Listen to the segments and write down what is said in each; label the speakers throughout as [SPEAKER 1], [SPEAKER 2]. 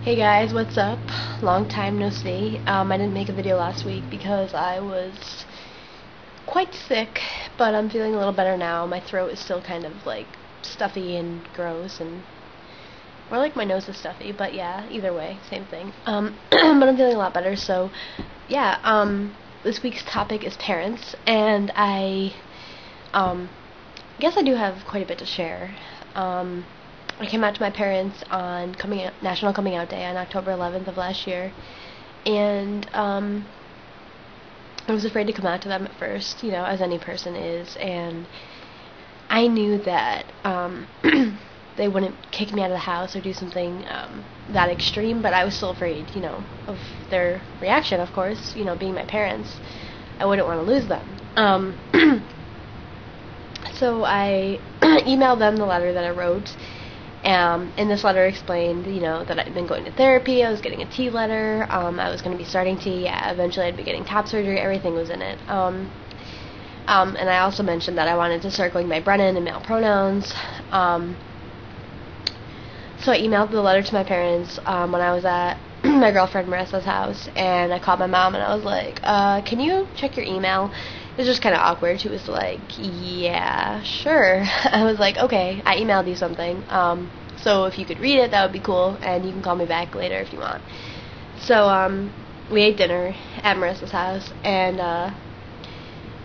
[SPEAKER 1] Hey guys, what's up? Long time no see. I didn't make a video last week because I was quite sick, but I'm feeling a little better now. My throat is still kind of like stuffy and gross, and more like my nose is stuffy, but yeah, either way, same thing. But I'm feeling a lot better, so yeah, this week's topic is parents, and I guess I do have quite a bit to share. I came out to my parents on National Coming Out Day on October 11th of last year, and I was afraid to come out to them at first, as any person is, and I knew that they wouldn't kick me out of the house or do something that extreme, but I was still afraid, of their reaction, of course, being my parents. I wouldn't want to lose them. So I emailed them the letter that I wrote. And this letter explained, that I'd been going to therapy, I was getting a T letter, I was going to be starting T, eventually I'd be getting top surgery, everything was in it. And I also mentioned that I wanted to start going by Brennan and male pronouns. So I emailed the letter to my parents when I was at my girlfriend Marissa's house, and I called my mom and I was like, can you check your email? It was just kind of awkward. She was like, yeah, sure. I was like, okay, I emailed you something. So if you could read it, that would be cool, and you can call me back later if you want. So we ate dinner at Marissa's house, and my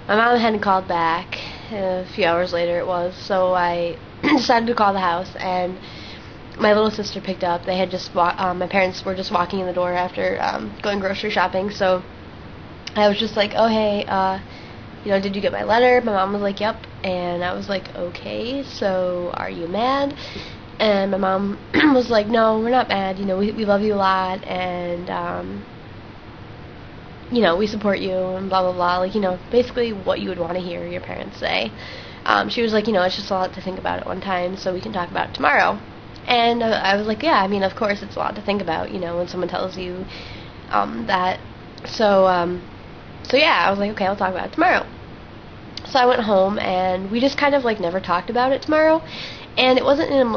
[SPEAKER 1] mom hadn't called back. A few hours later it was, so I decided to call the house, and my little sister picked up. They had just my parents were just walking in the door after going grocery shopping, so I was just like, oh, hey, did you get my letter? My mom was like, yep. And I was like, okay, so are you mad? And my mom was like, no, we're not mad. We love you a lot, and, we support you, and blah, blah, blah. Like, basically what you would want to hear your parents say. She was like, it's just a lot to think about at one time, so we can talk about it tomorrow. And I was like, yeah, of course it's a lot to think about, when someone tells you that. So yeah, I was like, okay, I'll talk about it tomorrow. So I went home, and we just kind of like never talked about it tomorrow, and it wasn't in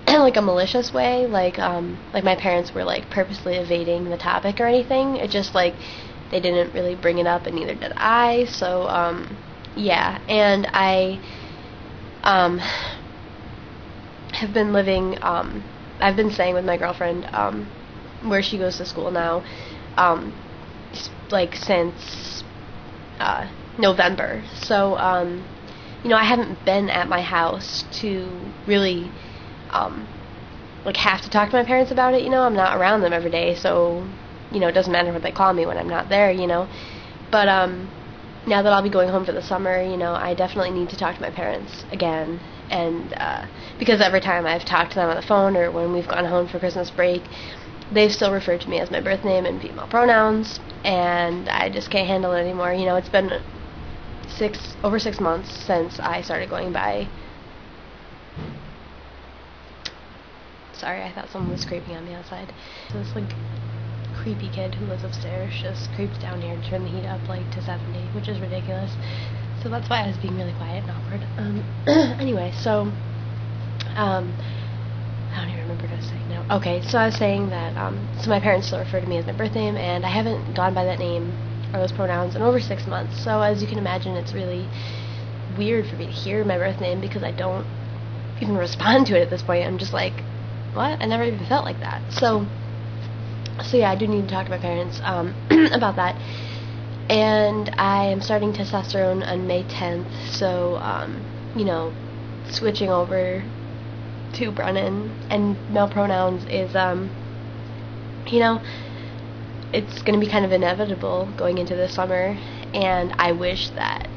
[SPEAKER 1] like a malicious way, like my parents were like purposely evading the topic or anything. It just like they didn't really bring it up, and neither did I. So yeah, and I have been living. I've been staying with my girlfriend where she goes to school now, like since November. So I haven't been at my house to really like have to talk to my parents about it. I'm not around them every day, so it doesn't matter what they call me when I'm not there. But now that I'll be going home for the summer, I definitely need to talk to my parents again. And because every time I've talked to them on the phone or when we've gone home for Christmas break, they've still referred to me as my birth name and female pronouns, and I just can't handle it anymore. It's been over 6 months since I started going by. Sorry, I thought someone was creeping on me outside. So this like creepy kid who lives upstairs just creeps down here to turn the heat up like to 70, which is ridiculous. So that's why I was being really quiet and awkward. Anyway, so I don't even remember what I was saying now. Okay, so I was saying that so my parents still refer to me as my birth name, and I haven't gone by that name or those pronouns in over 6 months. So as you can imagine, it's really weird for me to hear my birth name because I don't even respond to it at this point. I'm just like, what? I never even felt like that. So yeah, I do need to talk to my parents about that. And I am starting testosterone on May 10th, so switching over to Brennan and male pronouns is it's going to be kind of inevitable going into the summer, and I wish that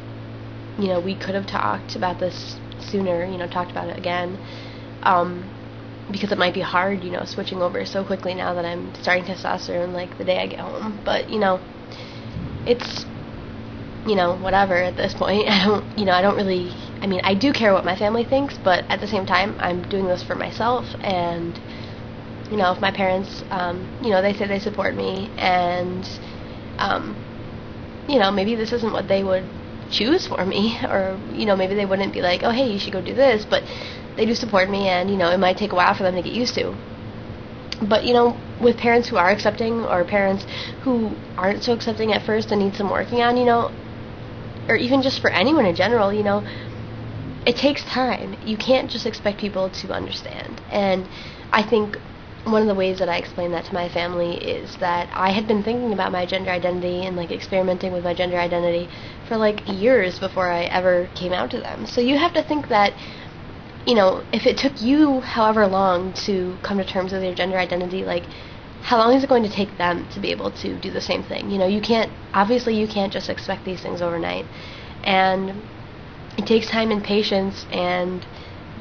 [SPEAKER 1] we could have talked about this sooner, talked about it again, because it might be hard, switching over so quickly now that I'm starting testosterone like the day I get home. But it's whatever at this point. I don't really, I do care what my family thinks, but at the same time I'm doing this for myself, and if my parents they say they support me, and maybe this isn't what they would choose for me, or maybe they wouldn't be like, oh hey, you should go do this, but they do support me, and it might take a while for them to get used to. But, with parents who are accepting, or parents who aren't so accepting at first and need some working on, or even just for anyone in general, it takes time. You can't just expect people to understand. And I think one of the ways that I explain that to my family is that I had been thinking about my gender identity and, like, experimenting with my gender identity for, like, years before I ever came out to them. So you have to think that, if it took you however long to come to terms with your gender identity, like, how long is it going to take them to be able to do the same thing? You can't just expect these things overnight. And it takes time and patience and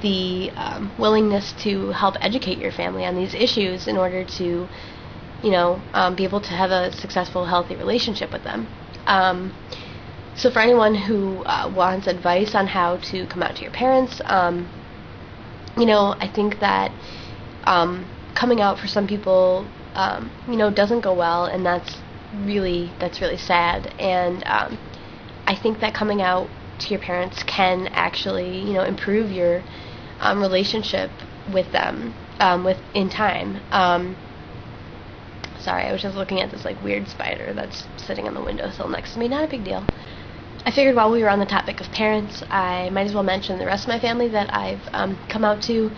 [SPEAKER 1] the willingness to help educate your family on these issues in order to, be able to have a successful, healthy relationship with them. So for anyone who wants advice on how to come out to your parents, I think that coming out for some people, doesn't go well, and that's really sad. And I think that coming out to your parents can actually, improve your relationship with them in time. Sorry, I was just looking at this, like, weird spider that's sitting on the windowsill next to me. Not a big deal. I figured while we were on the topic of parents, I might as well mention the rest of my family that I've come out to,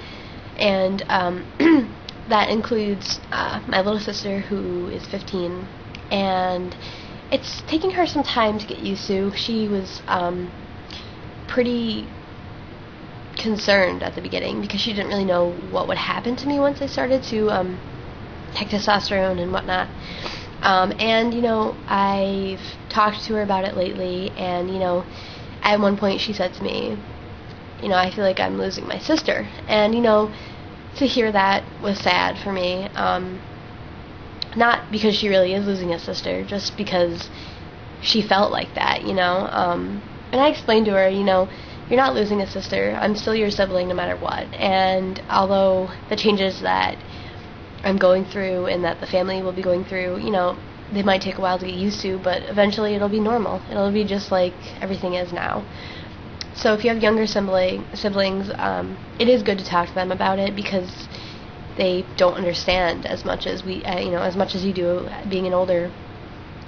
[SPEAKER 1] and that includes my little sister, who is 15, and it's taking her some time to get used to. She was pretty concerned at the beginning because she didn't really know what would happen to me once I started to take testosterone and whatnot. And, I've talked to her about it lately, and, at one point she said to me, I feel like I'm losing my sister. And, to hear that was sad for me. Not because she really is losing a sister, just because she felt like that, And I explained to her, you're not losing a sister. I'm still your sibling no matter what. And although the changes that I'm going through and that the family will be going through, they might take a while to get used to, but eventually it'll be normal. It'll be just like everything is now. So if you have younger siblings, it is good to talk to them about it because they don't understand as much as as much as you do being an older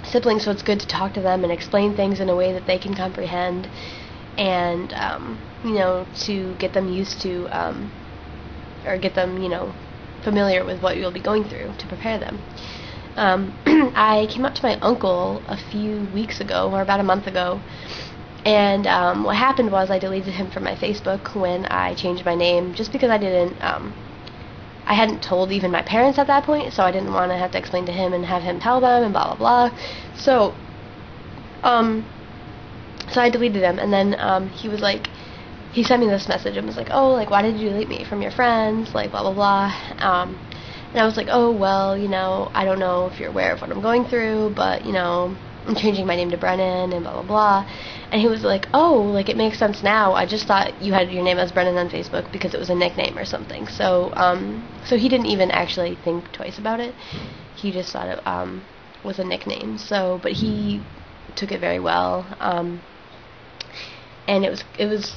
[SPEAKER 1] sibling. So it's good to talk to them and explain things in a way that they can comprehend, and to get them used to, or get them, familiar with what you'll be going through to prepare them. I came up to my uncle a few weeks ago, or about a month ago, and what happened was I deleted him from my Facebook when I changed my name, just because I hadn't told even my parents at that point, so I didn't want to have to explain to him and have him tell them and blah blah blah. So I deleted him, and then he was like, he sent me this message and was like, oh, like, why did you delete me from your friends, like, blah blah blah. And I was like, oh, well, I don't know if you're aware of what I'm going through, but, I'm changing my name to Brennan and blah blah blah. And he was like, oh, like, it makes sense now. I just thought you had your name as Brennan on Facebook because it was a nickname or something. So he didn't even actually think twice about it. He just thought it was a nickname. So, but he took it very well. And it was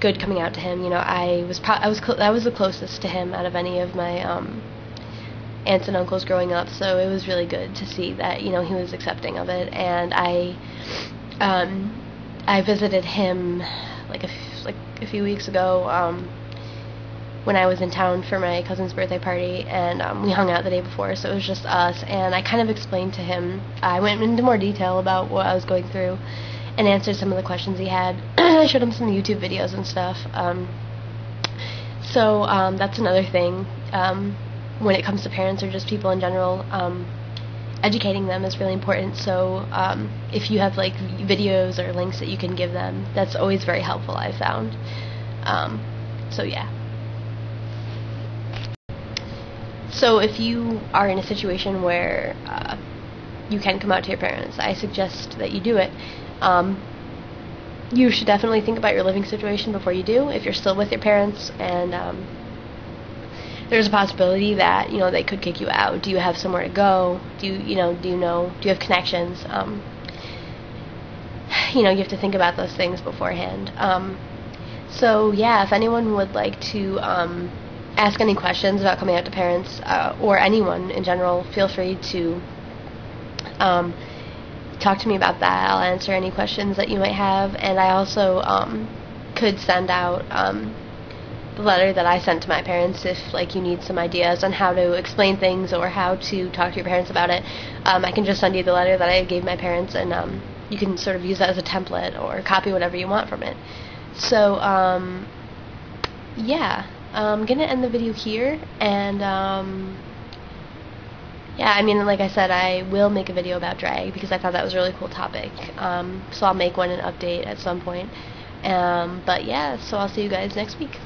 [SPEAKER 1] good coming out to him. I was the closest to him out of any of my aunts and uncles growing up, so it was really good to see that he was accepting of it. And I visited him like a few weeks ago when I was in town for my cousin's birthday party, and we hung out the day before, so it was just us. And I kind of explained to him, I went into more detail about what I was going through and answered some of the questions he had. I showed him some YouTube videos and stuff. So that's another thing. When it comes to parents or just people in general, educating them is really important. So if you have like videos or links that you can give them, that's always very helpful, I've found. So yeah. So if you are in a situation where you can come out to your parents, I suggest that you do it. You should definitely think about your living situation before you do. If you're still with your parents and there's a possibility that they could kick you out, do you have somewhere to go? Do you have connections? You have to think about those things beforehand. So yeah, if anyone would like to ask any questions about coming out to parents, or anyone in general, feel free to talk to me about that. I'll answer any questions that you might have, and I also could send out the letter that I sent to my parents if like you need some ideas on how to explain things or how to talk to your parents about it. I can just send you the letter that I gave my parents, and you can sort of use that as a template or copy whatever you want from it. So yeah, I'm gonna end the video here, and yeah, I mean, like I said, I will make a video about drag because I thought that was a really cool topic. So I'll make one and update at some point. But yeah, so I'll see you guys next week.